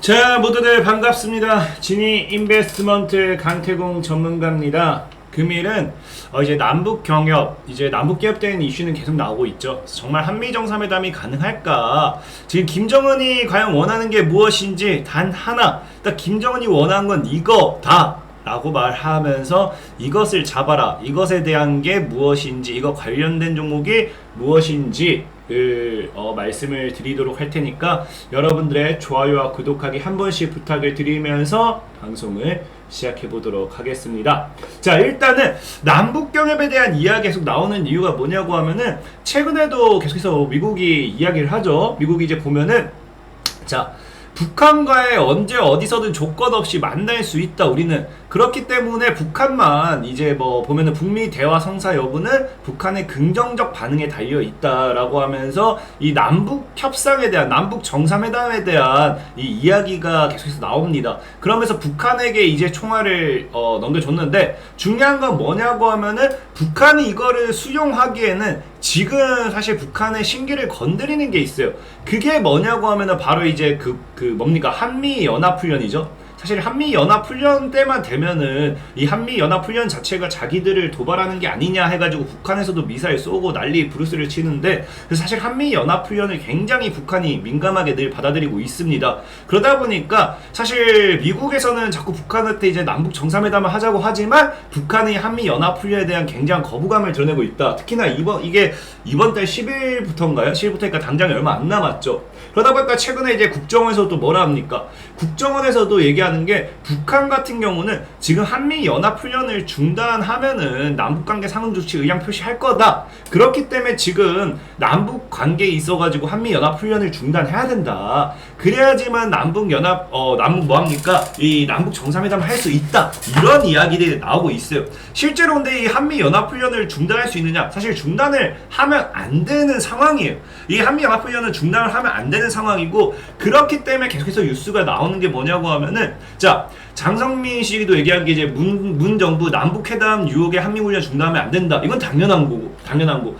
자, 모두들 반갑습니다. 지니 인베스트먼트 강태공 전문가입니다. 금일은 이제 남북 경협, 이제 남북 개혁된 이슈는 계속 나오고 있죠. 정말 한미 정상회담이 가능할까? 지금 김정은이 과연 원하는 게 무엇인지 단 하나, 딱 김정은이 원하는 건 이거다 라고 말하면서 이것을 잡아라, 이것에 대한 게 무엇인지, 이거 관련된 종목이 무엇인지 말씀을 드리도록 할 테니까 여러분들의 좋아요와 구독하기 한 번씩 부탁을 드리면서 방송을 시작해 보도록 하겠습니다. 자, 일단은 남북경협에 대한 이야기 계속 나오는 이유가 뭐냐고 하면은 최근에도 계속해서 미국이 이야기를 하죠. 미국이 이제 보면은 자, 북한과의 언제 어디서든 조건 없이 만날 수 있다. 우리는 그렇기 때문에 북한만 이제 뭐 보면은 북미 대화 성사 여부는 북한의 긍정적 반응에 달려 있다라고 하면서 이 남북 협상에 대한, 남북 정상회담에 대한 이 이야기가 계속해서 나옵니다. 그러면서 북한에게 이제 총알을 넘겨줬는데 중요한 건 뭐냐고 하면은 북한이 이거를 수용하기에는 지금 사실 북한의 심기를 건드리는 게 있어요. 그게 뭐냐고 하면은 바로 이제 뭡니까? 한미연합훈련이죠. 사실 한미연합훈련 때만 되면은 이 한미연합훈련 자체가 자기들을 도발하는 게 아니냐 해가지고 북한에서도 미사일 쏘고 난리 부르스를 치는데, 그래서 사실 한미연합훈련을 굉장히 북한이 민감하게 늘 받아들이고 있습니다. 그러다 보니까 사실 미국에서는 자꾸 북한한테 이제 남북 정상회담을 하자고 하지만 북한이 한미연합훈련에 대한 굉장한 거부감을 드러내고 있다. 특히나 이번 달 10일부터인가요? 10일부터니까 당장이 얼마 안 남았죠. 그러다 보니까 최근에 이제 국정원에서도 또 뭐라 합니까? 국정원에서도 얘기하는 게 북한 같은 경우는 지금 한미연합훈련을 중단하면은 남북관계 상응조치 의향 표시할 거다. 그렇기 때문에 지금 남북관계에 있어가지고 한미연합훈련을 중단해야 된다. 그래야지만 남북연합, 남북 뭐합니까? 이 남북 정상회담을 할 수 있다. 이런 이야기들이 나오고 있어요. 실제로 근데 이 한미연합훈련을 중단할 수 있느냐? 사실 중단을 하면 안 되는 상황이에요. 이 한미연합훈련은 중단을 하면 안 되는 상황이고, 그렇기 때문에 계속해서 뉴스가 나오는 게 뭐냐고 하면은, 자, 장성민 씨도 얘기한 게 이제 문 정부 남북회담 유혹에 한미훈련 중단하면 안 된다. 이건 당연한 거고.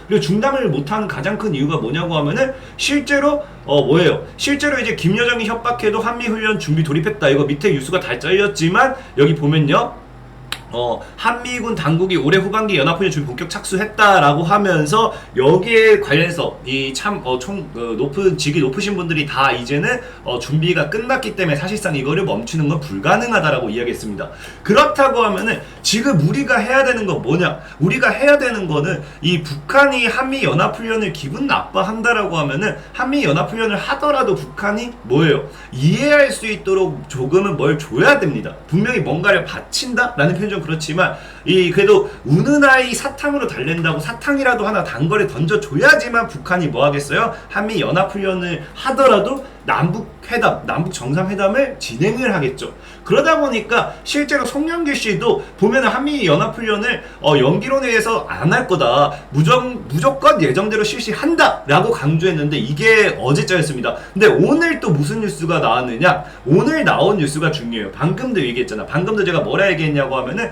그리고 중단을 못하는 가장 큰 이유가 뭐냐고 하면은 실제로 뭐예요? 실제로 이제 김여정이 협박해도 한미훈련 준비 돌입했다. 이거 밑에 뉴스가 다 잘렸지만 여기 보면요. 한미군 당국이 올해 후반기 연합훈련 준비 본격 착수했다라고 하면서 여기에 관련해서 이 참 직위 높으신 분들이 다 이제는 준비가 끝났기 때문에 사실상 이거를 멈추는 건 불가능하다라고 이야기했습니다. 그렇다고 하면은 지금 우리가 해야 되는 건 뭐냐? 우리가 해야 되는 거는 이 북한이 한미 연합훈련을 기분 나빠한다라고 하면은 한미 연합훈련을 하더라도 북한이 뭐예요? 이해할 수 있도록 조금은 뭘 줘야 됩니다. 분명히 뭔가를 바친다라는 표현 좀 그렇지만 그래도 우는 아이 사탕으로 달랜다고 사탕이라도 하나 단거리 던져줘야지만 북한이 뭐 하겠어요? 한미 연합훈련을 하더라도 남북회담, 남북정상회담을 진행을 하겠죠. 그러다 보니까 실제로 송영길 씨도 보면은 한미 연합훈련을 연기론에 의해서 안 할 거다. 무조건 예정대로 실시한다 라고 강조했는데 이게 어제자였습니다. 근데 오늘 또 무슨 뉴스가 나왔느냐? 오늘 나온 뉴스가 중요해요. 방금도 얘기했잖아. 방금도 제가 뭐라 얘기했냐고 하면은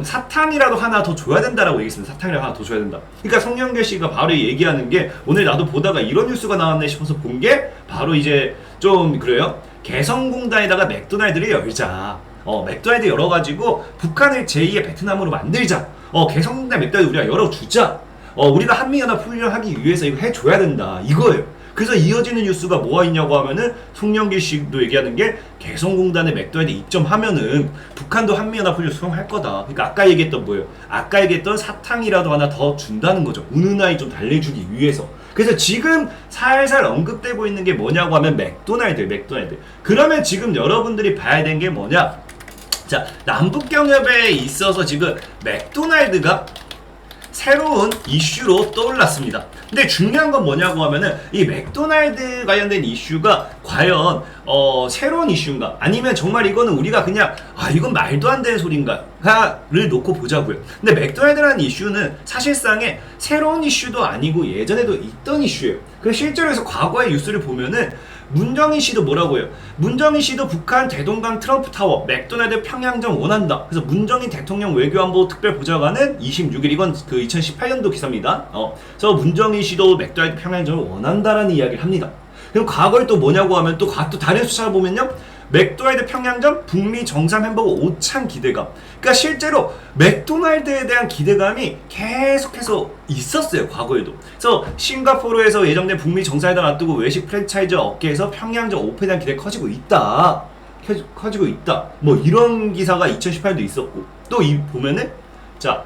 사탕이라도 하나 더 줘야 된다라고 얘기했습니다. 사탕이라도 하나 더 줘야 된다. 그러니까 송영길 씨가 바로 얘기하는 게, 오늘 나도 보다가 이런 뉴스가 나왔네 싶어서 본 게 바로 이제 좀 그래요. 개성공단에다가 맥도날드를 열자. 맥도날드 열어가지고 북한을 제2의 베트남으로 만들자. 개성공단 맥도날드 우리가 열어주자. 우리가 한미연합훈련 하기 위해서 이거 해줘야 된다. 이거예요. 그래서 이어지는 뉴스가 뭐가 있냐고 하면은 송영길 씨도 얘기하는 게 개성공단에 맥도날드 입점하면은 북한도 한미연합훈련 수용할 거다. 그러니까 아까 얘기했던 뭐예요? 아까 얘기했던 사탕이라도 하나 더 준다는 거죠. 우는 아이 좀 달래주기 위해서. 그래서 지금 살살 언급되고 있는 게 뭐냐고 하면 맥도날드. 그러면 지금 여러분들이 봐야 되는 게 뭐냐? 자, 남북경협에 있어서 지금 맥도날드가 새로운 이슈로 떠올랐습니다. 근데 중요한 건 뭐냐고 하면은 이 맥도날드 관련된 이슈가 과연 새로운 이슈인가? 아니면 정말 이거는 우리가 그냥 이건 말도 안 되는 소린가를 놓고 보자고요. 근데 맥도날드라는 이슈는 사실상의 새로운 이슈도 아니고 예전에도 있던 이슈예요. 그래서 실제로 해서 과거의 뉴스를 보면은 문정인 씨도 뭐라고 해요? 문정인 씨도 북한 대동강 트럼프 타워, 맥도날드 평양점 원한다. 그래서 문정인 대통령 외교안보 특별보좌관은 26일, 이건 그 2018년도 기사입니다. 그래서 문정인 씨도 맥도날드 평양점을 원한다라는 이야기를 합니다. 그럼 과거에 또 뭐냐고 하면 또 다른 숫자를 보면요. 맥도날드 평양점 북미 정삼 햄버거 5창 기대감. 그러니까 실제로 맥도날드에 대한 기대감이 계속해서 있었어요, 과거에도. 그래서 싱가포르에서 예정된 북미 정상회담 앞두고 외식 프랜차이즈 업계에서 평양점 오픈에 대한 기대가 커지고 있다. 커지고 있다. 뭐 이런 기사가 2018년도 있었고, 또 보면은 자,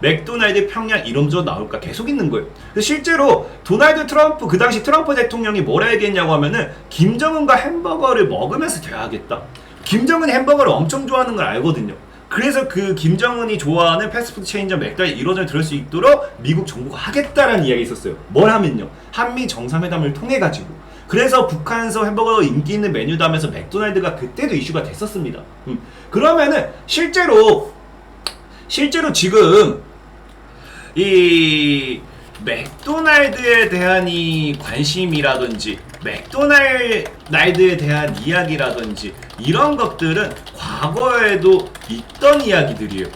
맥도날드 평양 이름도 나올까 계속 있는 거예요. 실제로 도널드 트럼프, 그 당시 트럼프 대통령이 뭐라 얘기했냐고 하면은 김정은과 햄버거를 먹으면서 대화하겠다. 김정은이 햄버거를 엄청 좋아하는 걸 알거든요. 그래서 그 김정은이 좋아하는 패스트푸드 체인점 맥도날드 1호점을 들을 수 있도록 미국 정부가 하겠다라는 이야기 있었어요. 뭘 하면요, 한미 정상회담을 통해 가지고. 그래서 북한에서 햄버거 인기 있는 메뉴다 하면서 맥도날드가 그때도 이슈가 됐었습니다. 그러면은 실제로 지금 이 맥도날드에 대한 이 관심이라든지 맥도날드에 대한 이야기라든지 이런 것들은 과거에도 있던 이야기들이에요.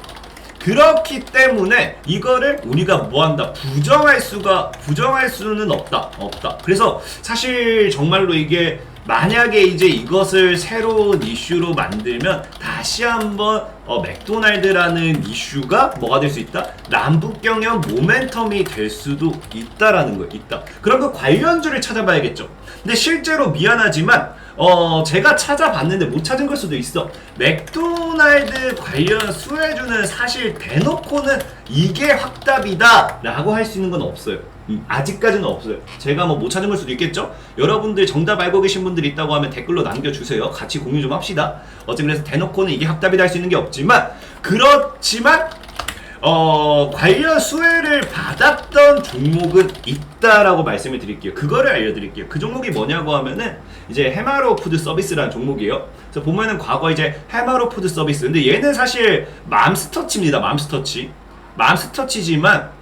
그렇기 때문에 이거를 우리가 뭐한다, 부정할 수는 없다. 그래서 사실 정말로 이게 만약에 이제 이것을 새로운 이슈로 만들면 다시 한번 맥도날드라는 이슈가 뭐가 될 수 있다? 남북경협 모멘텀이 될 수도 있다라는 거예요. 있다. 그럼 그 관련주를 찾아봐야겠죠. 근데 실제로 미안하지만 제가 찾아봤는데 못 찾은 걸 수도 있어. 맥도날드 관련 수혜주는 사실 대놓고는 이게 확답이다 라고 할 수 있는 건 없어요. 아직까지는 없어요. 제가 뭐 못 찾은 걸 수도 있겠죠? 여러분들 정답 알고 계신 분들 있다고 하면 댓글로 남겨주세요. 같이 공유 좀 합시다. 그래서 대놓고는 이게 확답이다 할 수 있는 게 없지만, 그렇지만 관련 수혜를 받았던 종목은 있다라고 말씀을 드릴게요. 그거를 알려드릴게요. 그 종목이 뭐냐고 하면은 이제 해마로 푸드 서비스라는 종목이에요. 그래서 보면은 과거 이제 해마로 푸드 서비스, 근데 얘는 사실 맘스터치입니다. 맘스터치지만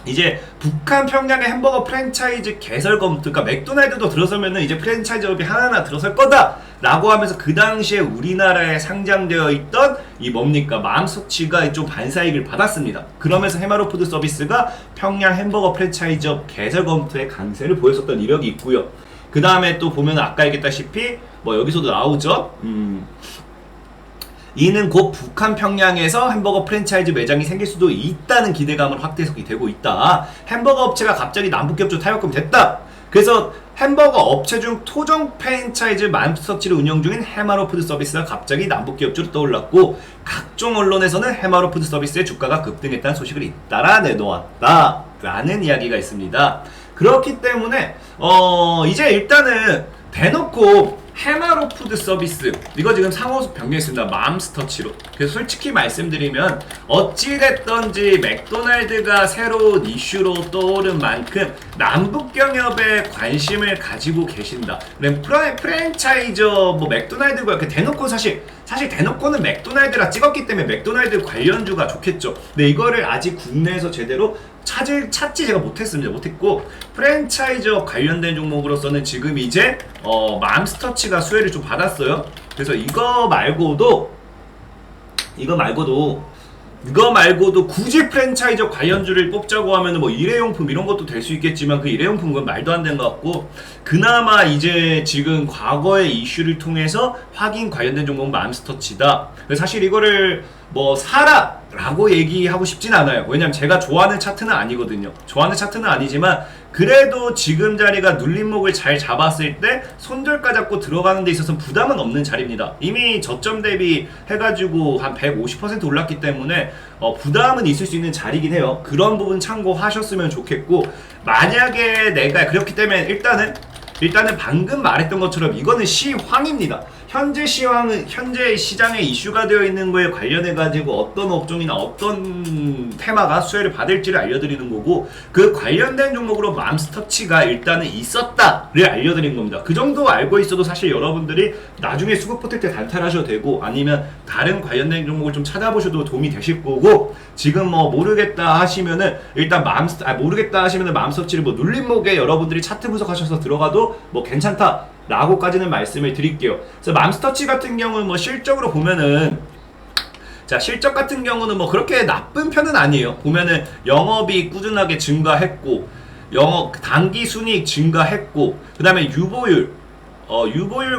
이제 북한 평양의 햄버거 프랜차이즈 개설 검토, 그러니까 맥도날드도 들어서면은 이제 프랜차이즈업이 하나하나 들어설 거다 라고 하면서 그 당시에 우리나라에 상장되어 있던 이 뭡니까, 맘스터치가 좀 반사이익을 받았습니다. 그러면서 해마로 푸드 서비스가 평양 햄버거 프랜차이즈업 개설 검토의 강세를 보였었던 이력이 있고요. 그 다음에 또 보면 아까 얘기했다시피 뭐 여기서도 나오죠. 이는 곧 북한 평양에서 햄버거 프랜차이즈 매장이 생길 수도 있다는 기대감을 확대해석이 되고 있다. 햄버거 업체가 갑자기 남북협조 타협금 됐다. 그래서 햄버거 업체 중 토종 프랜차이즈 맘스터치를 운영 중인 해마로 푸드 서비스가 갑자기 남북기업주로 떠올랐고, 각종 언론에서는 해마로 푸드 서비스의 주가가 급등했다는 소식을 잇따라 내놓았다 라는 이야기가 있습니다. 그렇기 때문에 이제 일단은 대놓고 해마로 푸드 서비스, 이거 지금 상호 변경했습니다. 맘스터치로. 그래서 솔직히 말씀드리면 어찌됐던지 맥도날드가 새로운 이슈로 떠오른 만큼 남북경협에 관심을 가지고 계신다. 프랜차이즈 뭐 맥도날드가 이렇게 대놓고 사실 대놓고는 맥도날드라 찍었기 때문에 맥도날드 관련주가 좋겠죠. 근데 이거를 아직 국내에서 제대로 찾지 제가 못했고, 프랜차이즈 관련된 종목으로서는 지금 이제 맘스터치가 수혜를 좀 받았어요. 그래서 이거 말고도 굳이 프랜차이즈 관련주를 뽑자고 하면은 뭐 일회용품 이런 것도 될 수 있겠지만, 그 일회용품은 말도 안 되는 것 같고, 그나마 이제 지금 과거의 이슈를 통해서 확인 관련된 종목은 맘스터치다. 사실 이거를 뭐 사라 라고 얘기하고 싶진 않아요. 왜냐면 제가 좋아하는 차트는 아니거든요. 좋아하는 차트는 아니지만 그래도 지금 자리가 눌림목을 잘 잡았을 때 손절가 잡고 들어가는 데 있어서 부담은 없는 자리입니다. 이미 저점 대비 해가지고 한 150% 올랐기 때문에 부담은 있을 수 있는 자리긴 해요. 그런 부분 참고하셨으면 좋겠고, 만약에 내가 그렇기 때문에 일단은 방금 말했던 것처럼 이거는 시황입니다. 현재 시장에 이슈가 되어 있는 거에 관련해 가지고 어떤 업종이나 어떤 테마가 수혜를 받을지를 알려드리는 거고, 그 관련된 종목으로 맘스터치가 일단은 있었다를 알려드린 겁니다. 그 정도 알고 있어도 사실 여러분들이 나중에 수급 붙을 때 단타하셔도 되고, 아니면 다른 관련된 종목을 좀 찾아보셔도 도움이 되실 거고, 지금 뭐 모르겠다 하시면은 일단 모르겠다 하시면은 맘스터치를 뭐 눌림목에 여러분들이 차트 분석하셔서 들어가도 뭐 괜찮다 라고까지는 말씀을 드릴게요. 그래서 맘스터치 같은 경우는 뭐 실적으로 보면은, 자, 실적 같은 경우는 뭐 그렇게 나쁜 편은 아니에요. 보면은 영업이 꾸준하게 증가했고, 영업 단기 순이익 증가했고, 그 다음에 유보율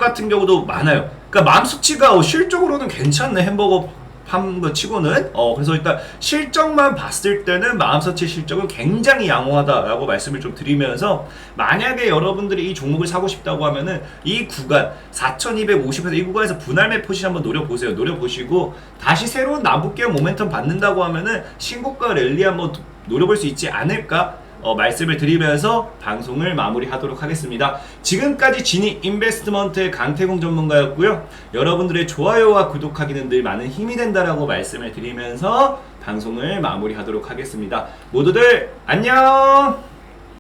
같은 경우도 많아요. 그러니까 마음 수치가 실적으로는 괜찮네, 햄버거 판 거 치고는. 그래서 일단 실적만 봤을 때는 마음서치 실적은 굉장히 양호하다라고 말씀을 좀 드리면서, 만약에 여러분들이 이 종목을 사고 싶다고 하면은 이 구간 4250에서 이 구간에서 분할매 포지션 한번 노려보세요. 노려보시고 다시 새로운 남북계열 모멘텀 받는다고 하면은 신고가 랠리 한번 노려볼 수 있지 않을까 말씀을 드리면서 방송을 마무리하도록 하겠습니다. 지금까지 지니 인베스트먼트의 강태공 전문가였고요. 여러분들의 좋아요와 구독하기는 늘 많은 힘이 된다라고 말씀을 드리면서 방송을 마무리하도록 하겠습니다. 모두들 안녕!